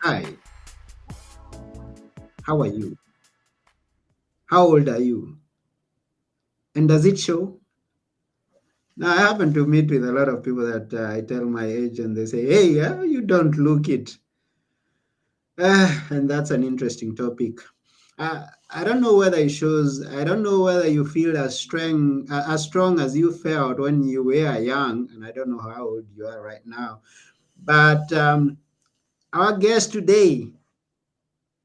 Hi, how are you? How old are you? And does it show? Now, I happen to meet with a lot of people that I tell my age and they say, hey, you don't look it. And that's an interesting topic. I don't know whether it shows, I don't know whether you feel as strong as you felt when you were young, and I don't know how old you are right now. But our guest today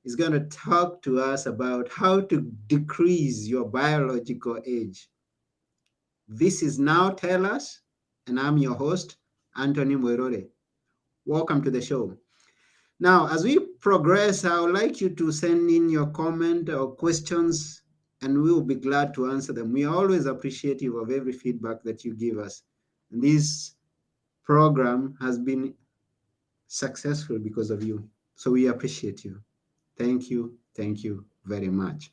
is going to talk to us about how to decrease your biological age. This is Now Tell Us, and I'm your host, Anthony Moirore. Welcome to the show. Now, as we progress, I would like you to send in your comment or questions, and we will be glad to answer them. We are always appreciative of every feedback that you give us. And this program has been successful because of you. So we appreciate you. Thank you. Thank you very much.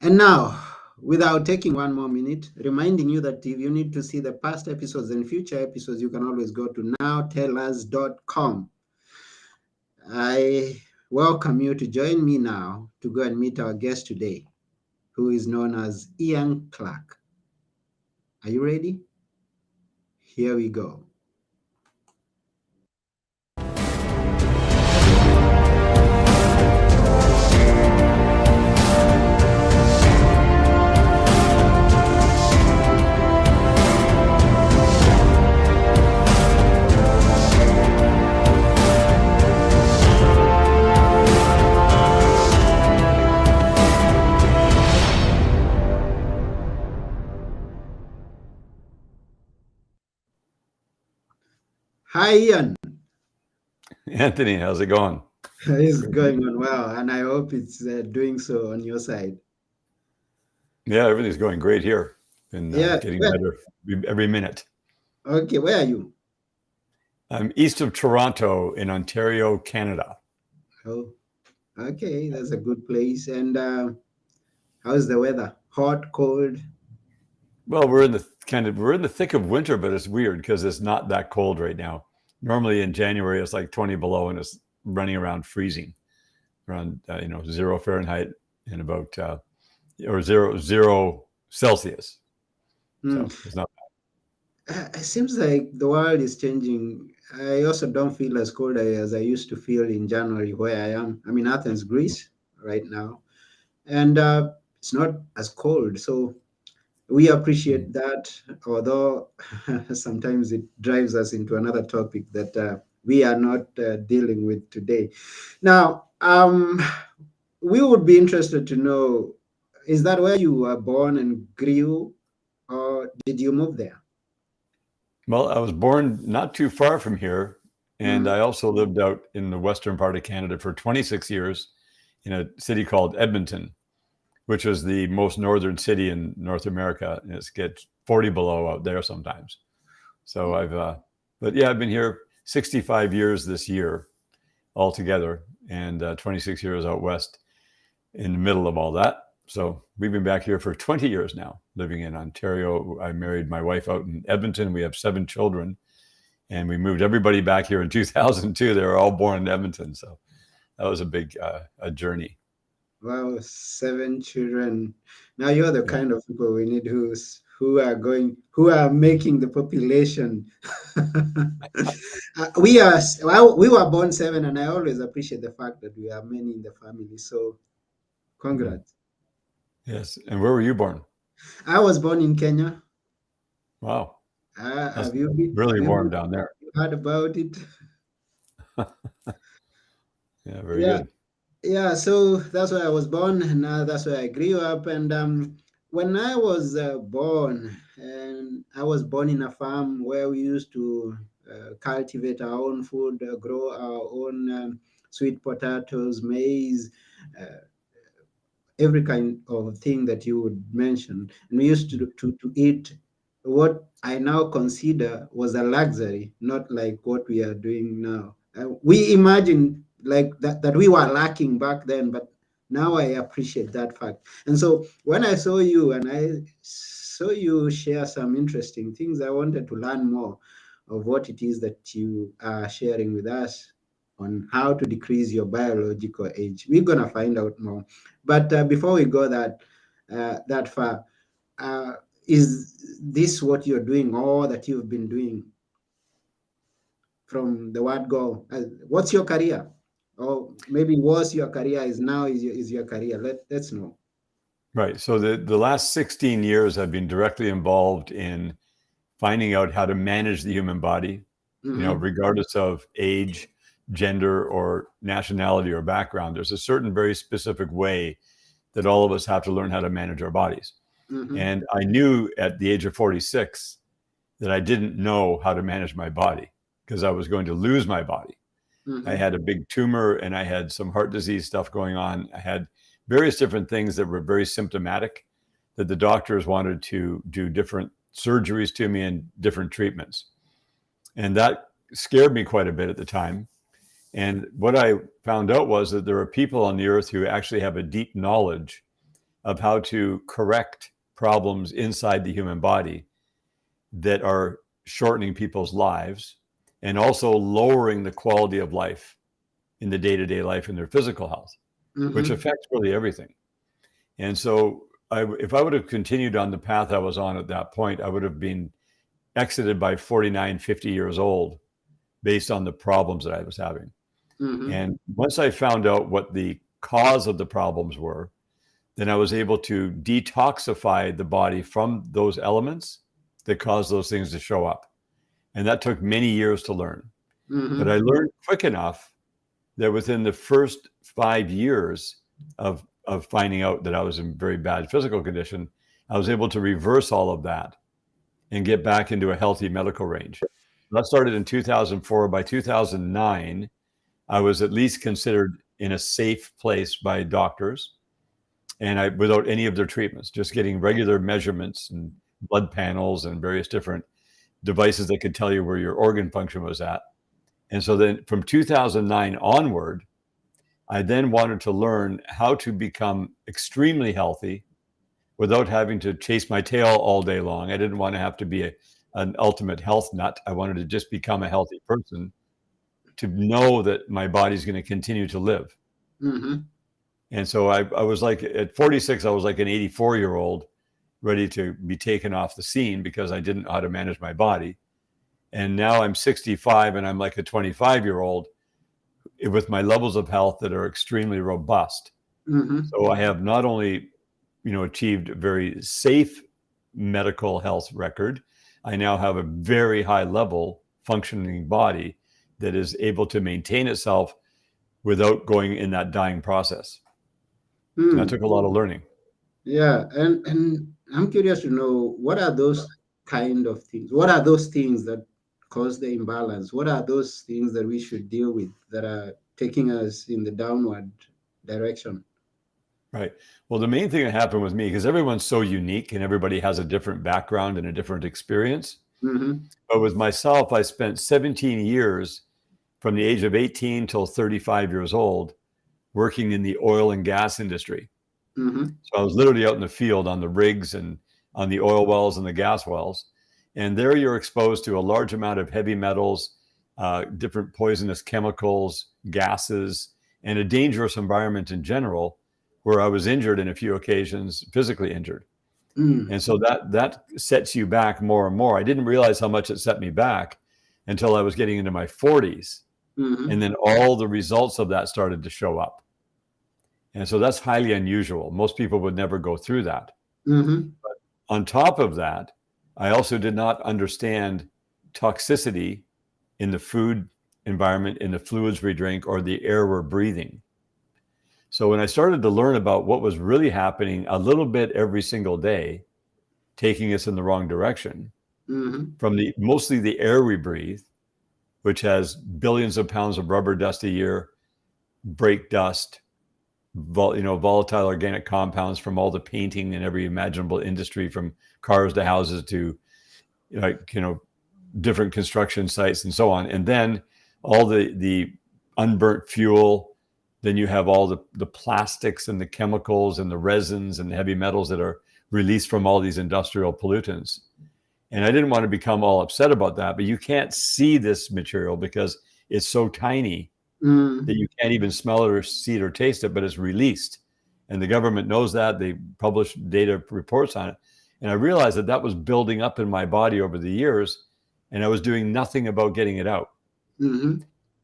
And now, without taking one more minute, reminding you that if you need to see the past episodes and future episodes, you can always go to nowtellus.com. I welcome you to join me now to go and meet our guest today, who is known as Ian Clark. Are you ready? Here we go. Hi, Ian. Anthony, how's it going? It's going on well, and I hope it's doing so on your side. Yeah, everything's going great here. Been Yeah. getting better every minute. Okay, where are you? I'm east of Toronto in Ontario, Canada. Oh, okay, that's a good place. And how's the weather? Hot, cold? Well, we're in the thick of winter, but it's weird because it's not that cold right now. Normally in January it's like 20 below and it's running around freezing, around 0 Fahrenheit and about or zero Celsius. Hmm. So it's not. It seems like the world is changing. I also don't feel as cold as I used to feel in January where I am. I'm in Athens, Greece right now, and it's not as cold. So we appreciate that, although sometimes it drives us into another topic that we are not dealing with today. Now, we would be interested to know, is that where you were born and grew, or did you move there? Well, I was born not too far from here, and Mm, I also lived out in the western part of Canada for 26 years in a city called Edmonton, which is the most northern city in North America. And it gets 40 below out there sometimes. So but yeah, I've been here 65 years this year altogether, and 26 years out west in the middle of all that. So we've been back here for 20 years now, living in Ontario. I married my wife out in Edmonton. We have 7 children, and we moved everybody back here in 2002. They were all born in Edmonton, so that was a big a journey. wow, 7 children. Now you're the Yeah. kind of people we need who are making the population. We were born seven, and I always appreciate the fact that we are many in the family. So Mhm. congrats. Yes. And where were you born? I was born in Kenya. Wow, that's Have really you warm down there. heard about it? Yeah, very Yeah, good. yeah. So that's where I was born, and that's where I grew up. And when I was born, and I was born in a farm where we used to cultivate our own food, grow our own sweet potatoes, maize. Uh, every kind of thing that you would mention. And we used to eat what I now consider was a luxury, not like what we are doing now. We imagine like that we were lacking back then, but now I appreciate that fact. And so when I saw you and I saw you share some interesting things, I wanted to learn more of what it is that you are sharing with us. on how to decrease your biological age. We're gonna find out more. But before we go that far, uh, is this what you're doing, or that you've been doing from the word go? What's your career? Or maybe was your career, is now is your career? Let's know. Right. So the last 16 years, I've been directly involved in finding out how to manage the human body, regardless of age, gender, or nationality or background. There's a certain very specific way that all of us have to learn how to manage our bodies. And I knew at the age of 46 that I didn't know how to manage my body because I was going to lose my body. I had a big tumor and I had some heart disease stuff going on. I had various different things that were very symptomatic, that the doctors wanted to do different surgeries to me and different treatments. And that scared me quite a bit at the time. And what I found out was that there are people on the earth who actually have a deep knowledge of how to correct problems inside the human body that are shortening people's lives and also lowering the quality of life in the day-to-day life in their physical health, which affects really everything. And so if I would have continued on the path I was on at that point, I would have been exited by 49, 50 years old based on the problems that I was having. And once I found out what the cause of the problems were, then I was able to detoxify the body from those elements that cause those things to show up. And that took many years to learn. But I learned quick enough that within the first 5 years of finding out that I was in very bad physical condition, I was able to reverse all of that and get back into a healthy medical range. That started in 2004. By 2009, I was at least considered in a safe place by doctors, and without any of their treatments, just getting regular measurements and blood panels and various different devices that could tell you where your organ function was at. And so then from 2009 onward, I then wanted to learn how to become extremely healthy without having to chase my tail all day long. I didn't want to have to be an ultimate health nut. I wanted to just become a healthy person, to know that my body's going to continue to live. And so I was like, at 46, I was like an 84-year-old ready to be taken off the scene because I didn't know how to manage my body. And now I'm 65 and I'm like a 25-year-old with my levels of health that are extremely robust. So I have not only, achieved a very safe medical health record, I now have a very high level functioning body that is able to maintain itself without going in that dying process. That took a lot of learning. Yeah, and I'm curious to know, what are those kind of things? What are those things that cause the imbalance? What are those things that we should deal with that are taking us in the downward direction? Right. Well, the main thing that happened with me, because everyone's so unique and everybody has a different background and a different experience. But with myself, I spent 17 years from the age of 18 till 35 years old working in the oil and gas industry. So I was literally out in the field on the rigs and on the oil wells and the gas wells. And there you're exposed to a large amount of heavy metals, different poisonous chemicals, gases, and a dangerous environment in general, where I was injured in a few occasions, physically injured. And so that sets you back more and more. I didn't realize how much it set me back until I was getting into my 40s. And then all the results of that started to show up. And so that's highly unusual. Most people would never go through that. But on top of that, I also did not understand toxicity in the food environment, in the fluids we drink, or the air we're breathing. So when I started to learn about what was really happening a little bit every single day, taking us in the wrong direction, from mostly the air we breathe, which has billions of pounds of rubber dust a year, brake dust, volatile organic compounds from all the painting and every imaginable industry, from cars to houses to different construction sites and so on. And then all the unburnt fuel. Then you have all the plastics and the chemicals and the resins and the heavy metals that are released from all these industrial pollutants. And I didn't want to become all upset about that, but you can't see this material because it's so tiny Mm. that you can't even smell it or see it or taste it, but it's released. And the government knows that. They publish data reports on it. And I realized that that was building up in my body over the years, and I was doing nothing about getting it out. Mm-hmm.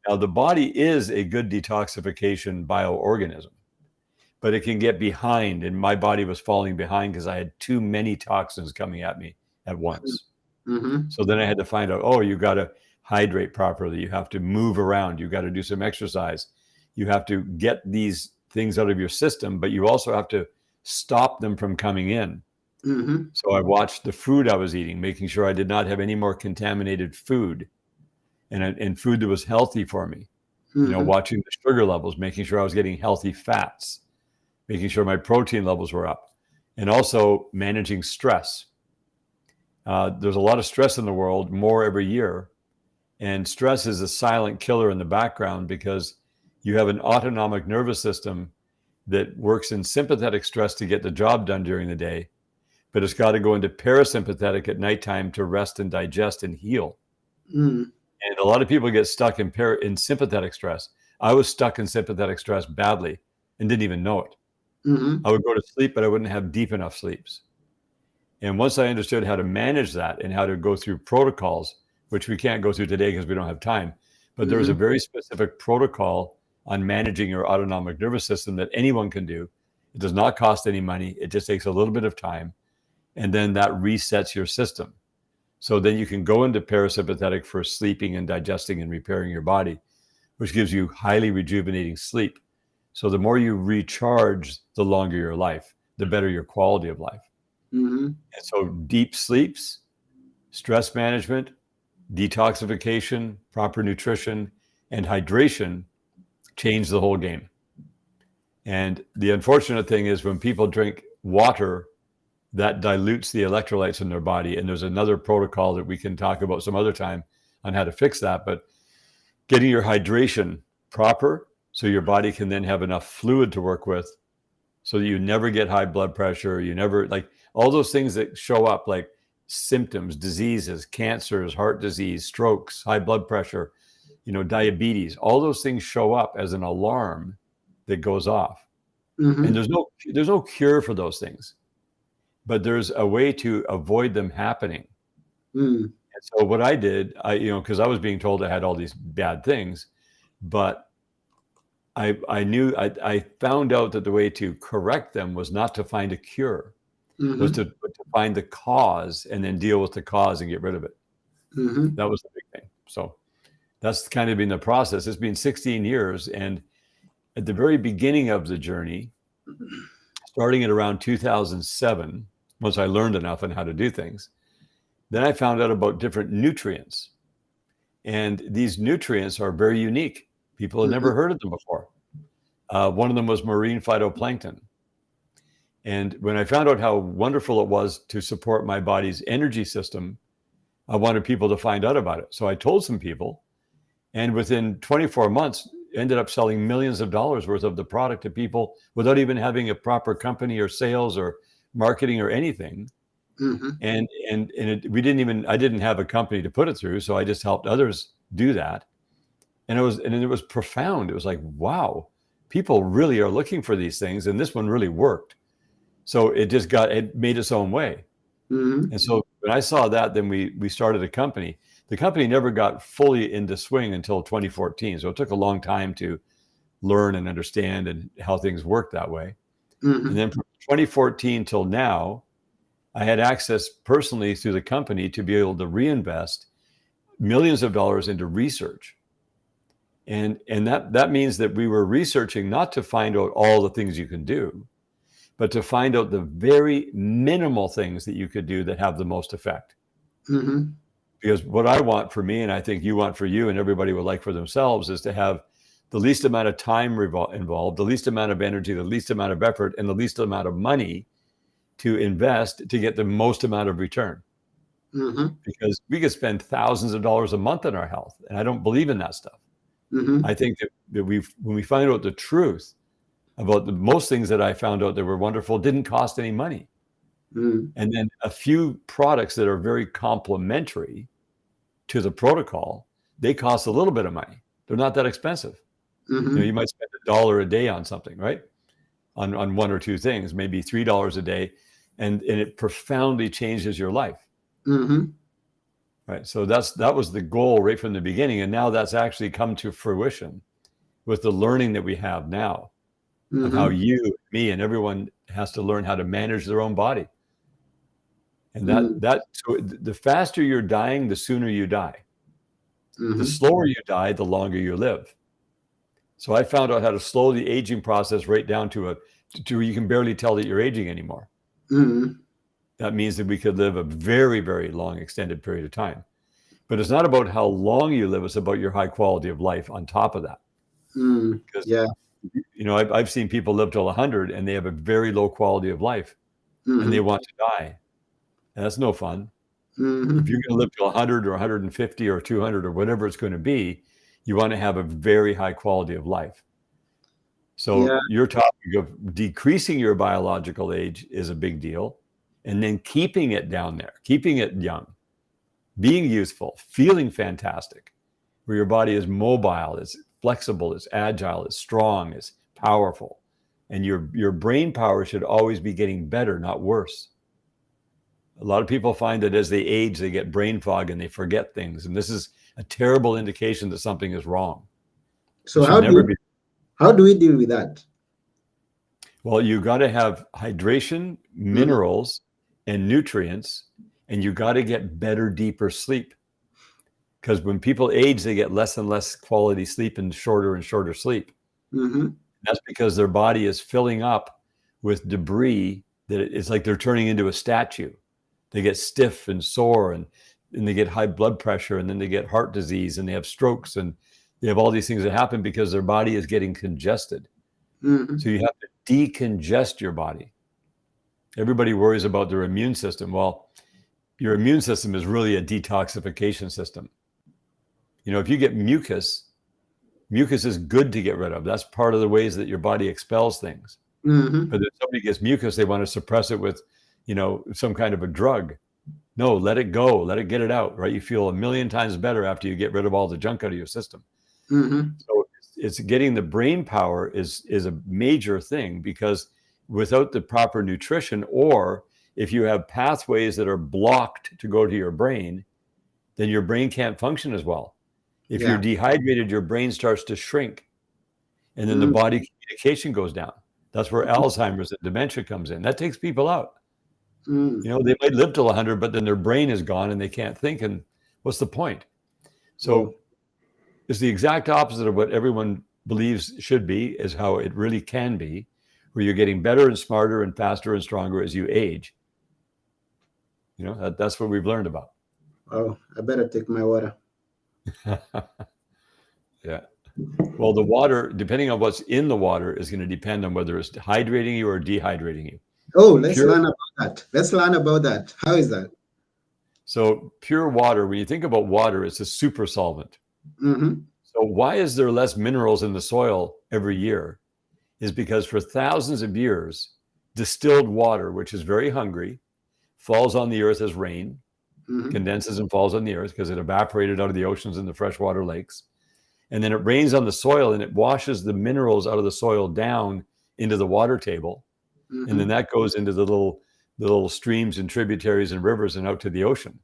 Now, the body is a good detoxification bioorganism, but it can get behind, and my body was falling behind because I had too many toxins coming at me at once. Mm-hmm. So then I had to find out, oh, you got to hydrate properly. You have to move around. You got to do some exercise. You have to get these things out of your system, but you also have to stop them from coming in. Mm-hmm. So I watched the food I was eating, making sure I did not have any more contaminated food and food that was healthy for me. Mm-hmm. You know, watching the sugar levels, making sure I was getting healthy fats, making sure my protein levels were up, and also managing stress. There's a lot of stress in the world, more every year. And stress is a silent killer in the background because you have an autonomic nervous system that works in sympathetic stress to get the job done during the day, but it's got to go into parasympathetic at nighttime to rest and digest and heal. Mm. And a lot of people get stuck in sympathetic stress. I was stuck in sympathetic stress badly and didn't even know it. Mm-hmm. I would go to sleep, but I wouldn't have deep enough sleeps. And once I understood how to manage that and how to go through protocols, which we can't go through today because we don't have time, but there is a very specific protocol on managing your autonomic nervous system that anyone can do. It does not cost any money. It just takes a little bit of time. And then that resets your system. So then you can go into parasympathetic for sleeping and digesting and repairing your body, which gives you highly rejuvenating sleep. So the more you recharge, the longer your life, the better your quality of life. Mm-hmm. And so deep sleeps, stress management, detoxification, proper nutrition, and hydration change the whole game. And the unfortunate thing is when people drink water, that dilutes the electrolytes in their body. And there's another protocol that we can talk about some other time on how to fix that. But getting your hydration proper so your body can then have enough fluid to work with so that you never get high blood pressure, you never, like all those things that show up like symptoms, diseases, cancers, heart disease, strokes, high blood pressure, you know, diabetes, all those things show up as an alarm that goes off. Mm-hmm. And there's no cure for those things, but there's a way to avoid them happening. Mm. And so what I did, because I was being told I had all these bad things, but I found out that the way to correct them was not to find a cure, was to find the cause and then deal with the cause and get rid of it. Mm-hmm. That was the big thing. So that's kind of been the process. It's been 16 years. And at the very beginning of the journey, starting at around 2007, once I learned enough on how to do things, then I found out about different nutrients. And these nutrients are very unique. People had never heard of them before. One of them was marine phytoplankton. And when I found out how wonderful it was to support my body's energy system, I wanted people to find out about it. So I told some people, and within 24 months, ended up selling millions of dollars worth of the product to people without even having a proper company or sales or marketing or anything. Mm-hmm. And I didn't have a company to put it through. So I just helped others do that. And it was profound. It was like, wow, people really are looking for these things. And this one really worked. So it made its own way. Mm-hmm. And so when I saw that, then we started a company. The company never got fully into swing until 2014. So it took a long time to learn and understand and how things work that way. Mm-hmm. And then from 2014 till now, I had access personally through the company to be able to reinvest millions of dollars into research. And that means that we were researching not to find out all the things you can do, but to find out the very minimal things that you could do that have the most effect. Mm-hmm. Because what I want for me, and I think you want for you, and everybody would like for themselves, is to have the least amount of time involved, the least amount of energy, the least amount of effort, and the least amount of money to invest to get the most amount of return. Mm-hmm. Because we could spend thousands of dollars a month on our health, and I don't believe in that stuff. Mm-hmm. I think that when we find out the truth about the most things that I found out that were wonderful didn't cost any money. Mm-hmm. And then a few products that are very complementary to the protocol, they cost a little bit of money. They're not that expensive. Mm-hmm. You might spend $1 a day on something, right? On one or two things, maybe $3 a day, and it profoundly changes your life. Mm-hmm. Right. So that was the goal right from the beginning. And now that's actually come to fruition with the learning that we have now of how Mm-hmm. you, me, and everyone has to learn how to manage their own body. And Mm-hmm. so the faster you're dying, the sooner you die. Mm-hmm. The slower you die, the longer you live. So I found out how to slow the aging process right down to you can barely tell that you're aging anymore. Mm-hmm. That means that we could live a very, very long extended period of time. But it's not about how long you live, it's about your high quality of life on top of that. Mm-hmm. Because, Yeah. I've seen people live till 100 and they have a very low quality of life Mm-hmm. and they want to die. And that's no fun. Mm-hmm. If you're going to live till 100 or 150 or 200 or whatever it's going to be, you want to have a very high quality of life. So Yeah. your topic of decreasing your biological age is a big deal. And then keeping it down there, keeping it young, being youthful, feeling fantastic, where your body is mobile, it's flexible, it's agile, it's strong, it's powerful. And your brain power should always be getting better, not worse. A lot of people find that as they age, they get brain fog and they forget things. And this is a terrible indication that something is wrong. So It should never be. how do we deal with that? Well, you got to have hydration, minerals, and nutrients, and you got to get better, deeper sleep. Because when people age, they get less and less quality sleep and shorter sleep. Mm-hmm. That's because their body is filling up with debris that it's like they're turning into a statue. They get stiff and sore and they get high blood pressure and then they get heart disease and they have strokes and they have all these things that happen because their body is getting congested. Mm-hmm. So you have to decongest your body. Everybody worries about their immune system. Well, your immune system is really a detoxification system. If you get mucus is good to get rid of. That's part of the ways that your body expels things. Mm-hmm. But if somebody gets mucus, they want to suppress it with, some kind of a drug. No, let it go, let it get it out, right? You feel a million times better after you get rid of all the junk out of your system. Mm-hmm. So it's getting the brain power is a major thing, because without the proper nutrition, or if you have pathways that are blocked to go to your brain, then your brain can't function as well. If you're dehydrated, your brain starts to shrink, and then the body communication goes down. That's where Alzheimer's and dementia comes in. That takes people out. They might live till 100, but then their brain is gone and they can't think. And what's the point? So it's the exact opposite of what everyone believes should be, is how it really can be, where you're getting better and smarter and faster and stronger as you age. That's what we've learned about. Oh, I better take my water. Yeah. Well, the water, depending on what's in the water, is going to depend on whether it's hydrating you or dehydrating you. Oh, let's learn about that. How is that? So pure water, when you think about water, it's a super solvent. Mm-hmm. So why is there less minerals in the soil every year? Is because for thousands of years, distilled water, which is very hungry, falls on the earth as rain, condenses and falls on the earth because it evaporated out of the oceans and the freshwater lakes. And then it rains on the soil and it washes the minerals out of the soil down into the water table. And then that goes into the little streams and tributaries and rivers and out to the ocean.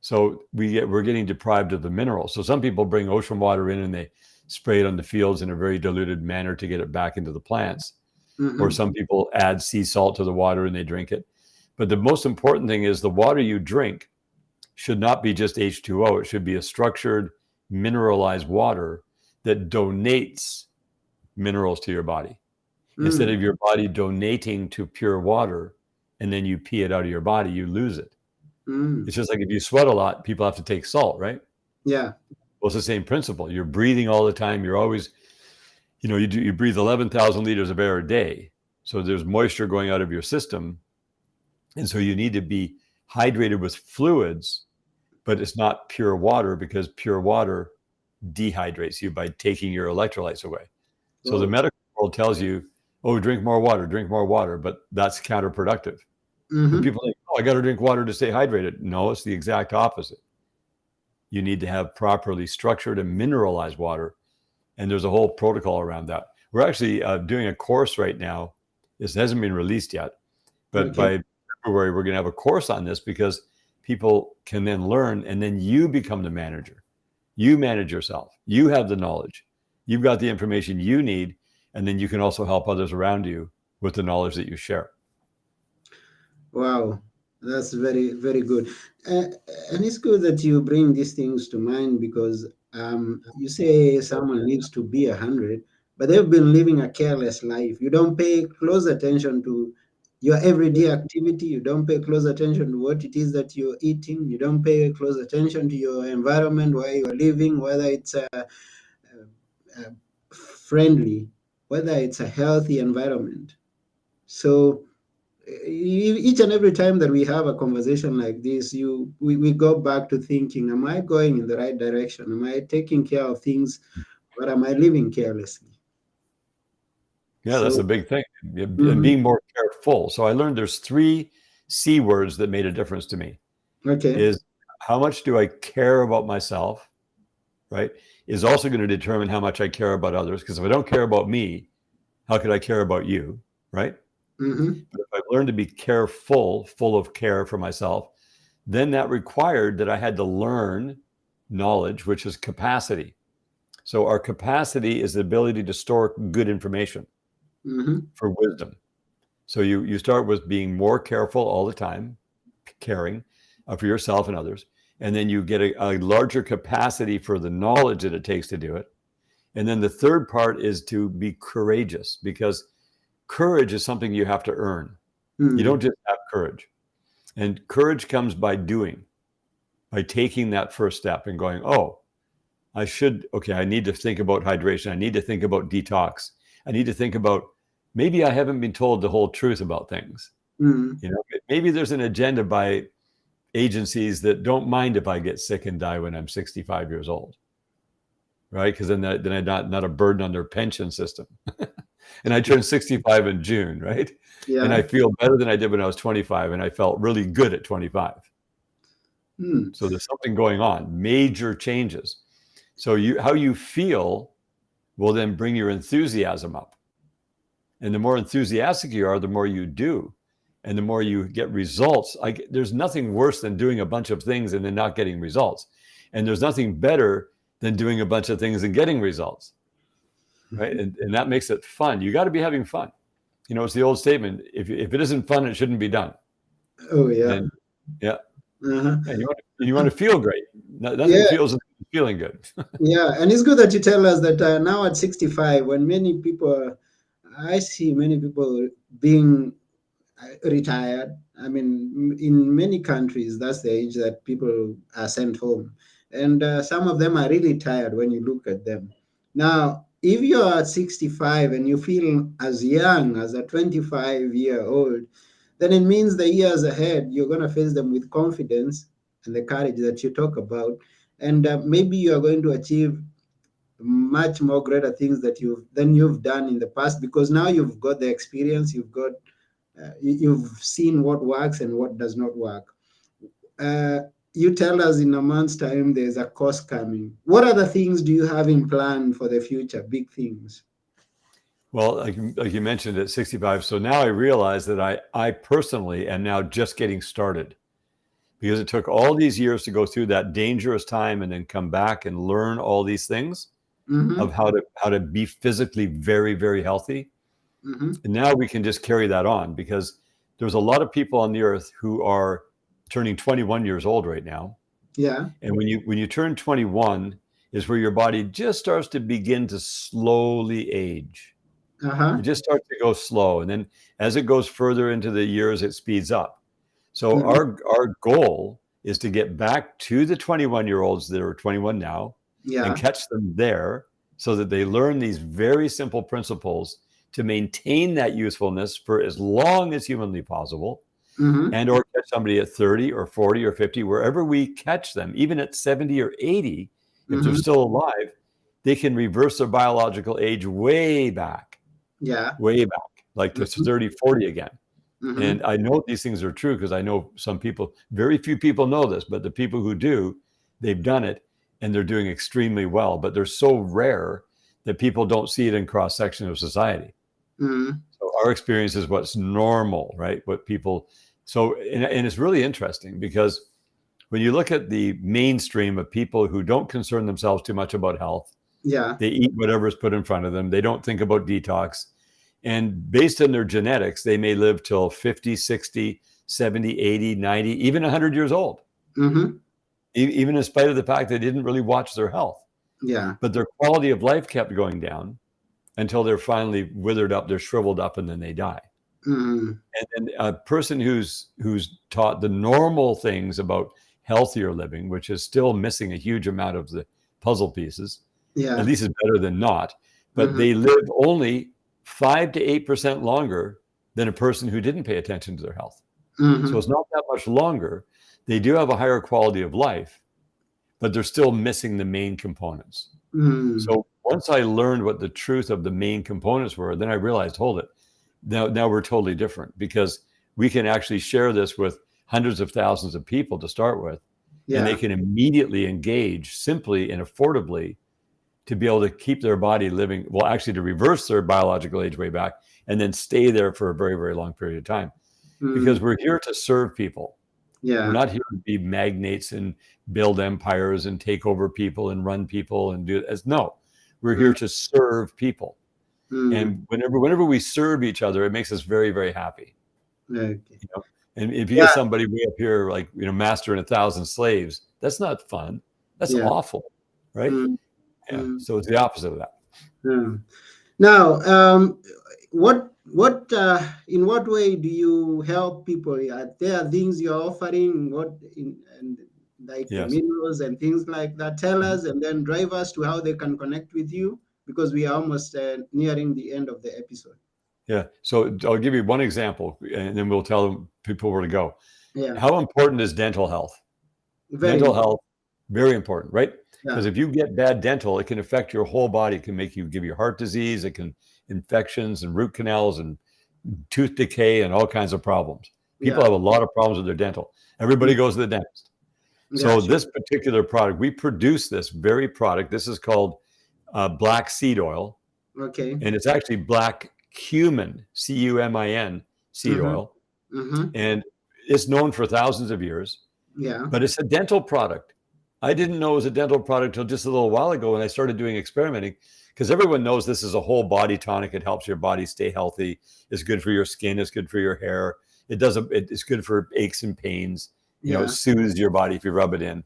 So we're getting deprived of the minerals. So some people bring ocean water in and they spray it on the fields in a very diluted manner to get it back into the plants. Or some people add sea salt to the water and they drink it. But the most important thing is the water you drink should not be just H2O. It should be a structured, mineralized water that donates minerals to your body. Instead of your body donating to pure water and then you pee it out of your body, you lose it. It's just like if you sweat a lot, people have to take salt, right? Yeah. Well, it's the same principle. You're breathing all the time. You're always, you breathe 11,000 liters of air a day. So there's moisture going out of your system. And so you need to be hydrated with fluids, but it's not pure water, because pure water dehydrates you by taking your electrolytes away. So the medical world tells you, oh, drink more water, but that's counterproductive. And people think, oh, I got to drink water to stay hydrated. No, it's the exact opposite. You need to have properly structured and mineralized water And there's a whole protocol around that. We're actually doing a course right now. This hasn't been released yet, but by February, we're going to have a course on this because people can then learn, and then you become the manager. You manage yourself. You have the knowledge. You've got the information you need, and then you can also help others around you with the knowledge that you share. Wow, that's very, very good. And it's good that you bring these things to mind because you say someone lives to be 100, but they've been living a careless life. You don't pay close attention to your everyday activity. You don't pay close attention to what it is that you're eating. You don't pay close attention to your environment where you're living, whether it's friendly, whether it's a healthy environment. So each and every time that we have a conversation like this, we go back to thinking, am I going in the right direction? Am I taking care of things, or am I living carelessly? Yeah, that's a big thing. And being more careful. So I learned there's 3 C words that made a difference to me. Okay. Is how much do I care about myself, right? Is also going to determine how much I care about others. Because if I don't care about me, how could I care about you, right? But if I've learned to be careful, full of care for myself, then that required that I had to learn knowledge, which is capacity. So our capacity is the ability to store good information for wisdom. So you start with being more careful all the time, caring for yourself and others. And then you get a larger capacity for the knowledge that it takes to do it. And then the third part is to be courageous, because courage is something you have to earn. You don't just have courage. And courage comes by doing, by taking that first step and going, oh, I need to think about hydration. I need to think about detox. I need to think about, maybe I haven't been told the whole truth about things. Maybe there's an agenda by agencies that don't mind if I get sick and die when I'm 65 years old, right? Because then I'm not a burden on their pension system. And I turned 65 in June, right? Yeah. And I feel better than I did when I was 25, and I felt really good at 25. So there's something going on, major changes. So how you feel will then bring your enthusiasm up. And the more enthusiastic you are, the more you do. And the more you get results. There's nothing worse than doing a bunch of things and then not getting results. And there's nothing better than doing a bunch of things and getting results. Right. And that makes it fun. You got to be having fun. It's the old statement. If it isn't fun, it shouldn't be done. Oh, yeah. And, yeah. And you want to feel great. Nothing feels like feeling good. Yeah. And it's good that you tell us that now at 65, when I see many people being retired. I mean, in many countries, that's the age that people are sent home. And some of them are really tired when you look at them. Now, if you're at 65 and you feel as young as a 25-year-old, then it means the years ahead, you're going to face them with confidence and the courage that you talk about. And maybe you are going to achieve much more greater things than you've done in the past, because now you've got the experience, you've seen what works and what does not work. You tell us in a month's time there's a course coming. What other things do you have in plan for the future, big things? Well, like you mentioned at 65, so now I realize that I personally am now just getting started, because it took all these years to go through that dangerous time and then come back and learn all these things of how to be physically very, very healthy. And now we can just carry that on, because there's a lot of people on the earth who are turning 21 years old right now. Yeah. And when you turn 21 is where your body just starts to begin to slowly age. It just starts to go slow. And then as it goes further into the years, it speeds up. So our goal is to get back to the 21-year-olds that are 21 now and catch them there, so that they learn these very simple principles to maintain that usefulness for as long as humanly possible. And or catch somebody at 30 or 40 or 50, wherever we catch them, even at 70 or 80, if they're still alive, they can reverse their biological age way back. Way back, like to 30, 40 again. And I know these things are true because I know some people, very few people know this, but the people who do, they've done it and they're doing extremely well. But they're so rare that people don't see it in cross section of society. Mm-hmm. So our experience is what's normal, right? What people, so, and it's really interesting because when you look at the mainstream of people who don't concern themselves too much about health, Yeah. they eat whatever's put in front of them. They don't think about detox. And based on their genetics, they may live till 50, 60, 70, 80, 90, even 100 years old, Mm-hmm. even in spite of the fact they didn't really watch their health. Yeah. But their quality of life kept going down until they're finally withered up, they're shriveled up, and then they die. Mm-hmm. And a person who's taught the normal things about healthier living, which is still missing a huge amount of the puzzle pieces, Yeah. at least it's better than not, but Mhm. they live only 5 to 8% longer than a person who didn't pay attention to their health. Mhm. So it's not that much longer. They do have a higher quality of life, but they're still missing the main components. Mhm. So once I learned what the truth of the main components were, then I realized, hold it, now we're totally different, because we can actually share this with hundreds of thousands of people to start with, and they Yeah. can immediately engage simply and affordably to be able to keep their body living, well, actually to reverse their biological age way back and then stay there for a very, very long period of time. Because Mhm. we're here to serve people. Yeah. We're not here to be magnates and build empires and take over people and run people and do as no. We're here to serve people. Mhm. And whenever we serve each other, it makes us very, very happy. Okay. You know? And if you Yeah. get somebody way up here, like, you know, mastering 1,000 slaves, that's not fun. That's Yeah. awful, right? Mhm. Yeah. Mhm. So it's the opposite of that. Yeah. Now, in what way do you help people? Are there things you're offering? And like Yes. minerals and things like that? Tell us, and then drive us to how they can connect with you, because we are almost nearing the end of the episode. Yeah. So I'll give you one example, and then we'll tell them people where to go. Yeah. How important is dental health? Very Dental important. health, very important, right? Yeah. Because if you get bad dental, it can affect your whole body. It can give you heart disease. It can infections and root canals and tooth decay and all kinds of problems. People Yeah. have a lot of problems with their dental. Everybody goes to the dentist. So Yeah, sure. this particular product, we produce this very product. This is called black seed oil, Okay. and it's actually black cumin, cumin seed Mhm. oil, Mm-hmm. and it's known for thousands of years. Yeah. But it's a dental product. I didn't know it was a dental product until just a little while ago when I started doing experimenting, because everyone knows this is a whole body tonic. It helps your body stay healthy. It's good for your skin. It's good for your hair. It's good for aches and pains. You know, Yeah. it soothes your body if you rub it in.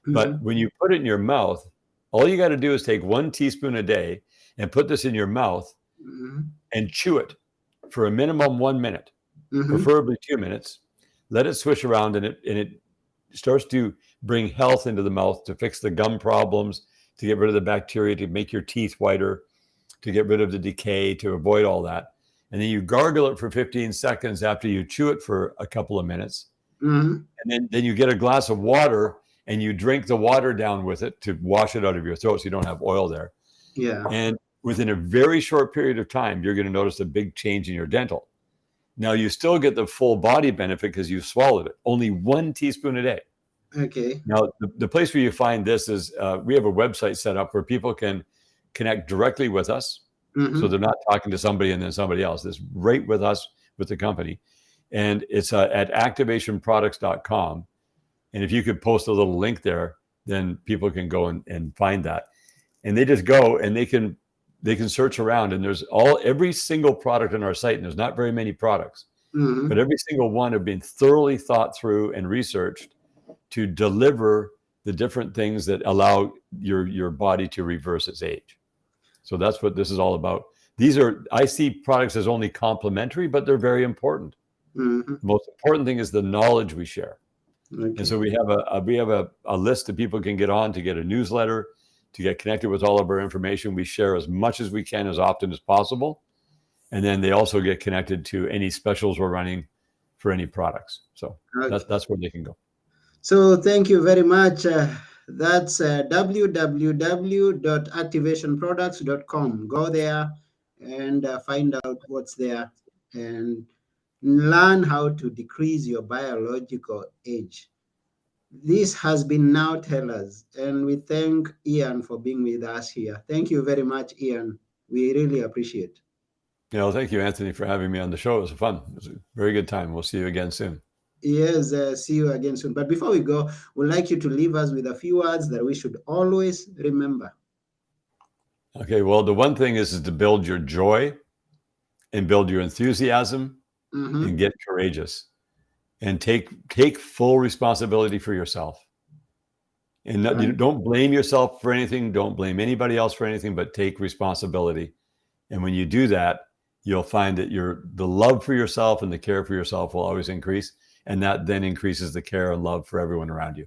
But Mhm. when you put it in your mouth, all you got to do is take 1 teaspoon a day and put this in your mouth Mhm. and chew it for a minimum 1 minute, Mhm. preferably 2 minutes. Let it swish around, and it starts to bring health into the mouth, to fix the gum problems, to get rid of the bacteria, to make your teeth whiter, to get rid of the decay, to avoid all that. And then you gargle it for 15 seconds after you chew it for a couple of minutes. Mhm. And then you get a glass of water and you drink the water down with it to wash it out of your throat so you don't have oil there. Yeah. And within a very short period of time, you're going to notice a big change in your dental. Now, you still get the full body benefit because you've swallowed it. Only 1 teaspoon a day. Okay. Now, the place where you find this is we have a website set up where people can connect directly with us. Mhm. So they're not talking to somebody and then somebody else. It's right with us, with the company. And it's at activationproducts.com. And if you could post a little link there, then people can go and find that. And they just go and they can search around, and there's every single product on our site, and there's not very many products, Mhm. but every single one have been thoroughly thought through and researched to deliver the different things that allow your body to reverse its age. So that's what this is all about. I see products as only complementary, but they're very important. Mhm. The most important thing is the knowledge we share. Okay. And so we have a list that people can get on to get a newsletter, to get connected with all of our information. We share as much as we can, as often as possible. And then they also get connected to any specials we're running for any products. So Okay. that's where they can go. So thank you very much. That's www.activationproducts.com. Go there and find out what's there and learn how to decrease your biological age. This has been Now Tell Us, and we thank Ian for being with us here. Thank you very much, Ian. We really appreciate. Yeah, well, thank you, Anthony, for having me on the show. It was fun. It was a very good time. We'll see you again soon. Yes, see you again soon. But before we go, we'd like you to leave us with a few words that we should always remember. Okay, well, the one thing is to build your joy and build your enthusiasm and get courageous and take full responsibility for yourself. And you don't blame yourself for anything. Don't blame anybody else for anything, but take responsibility. And when you do that, you'll find that the love for yourself and the care for yourself will always increase. And that then increases the care and love for everyone around you.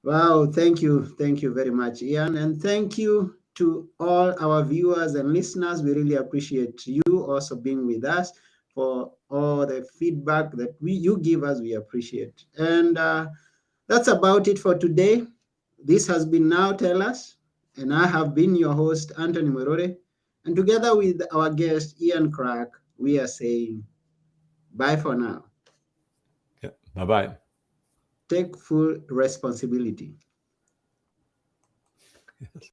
Wow, thank you. Thank you very much, Ian. And thank you to all our viewers and listeners. We really appreciate you also being with us for all the feedback that you give us. We appreciate. And that's about it for today. This has been Now Tell Us. And I have been your host, Anthony Morore. And together with our guest, Ian Crack, we are saying bye for now. Yeah, bye-bye. Take full responsibility. Yes.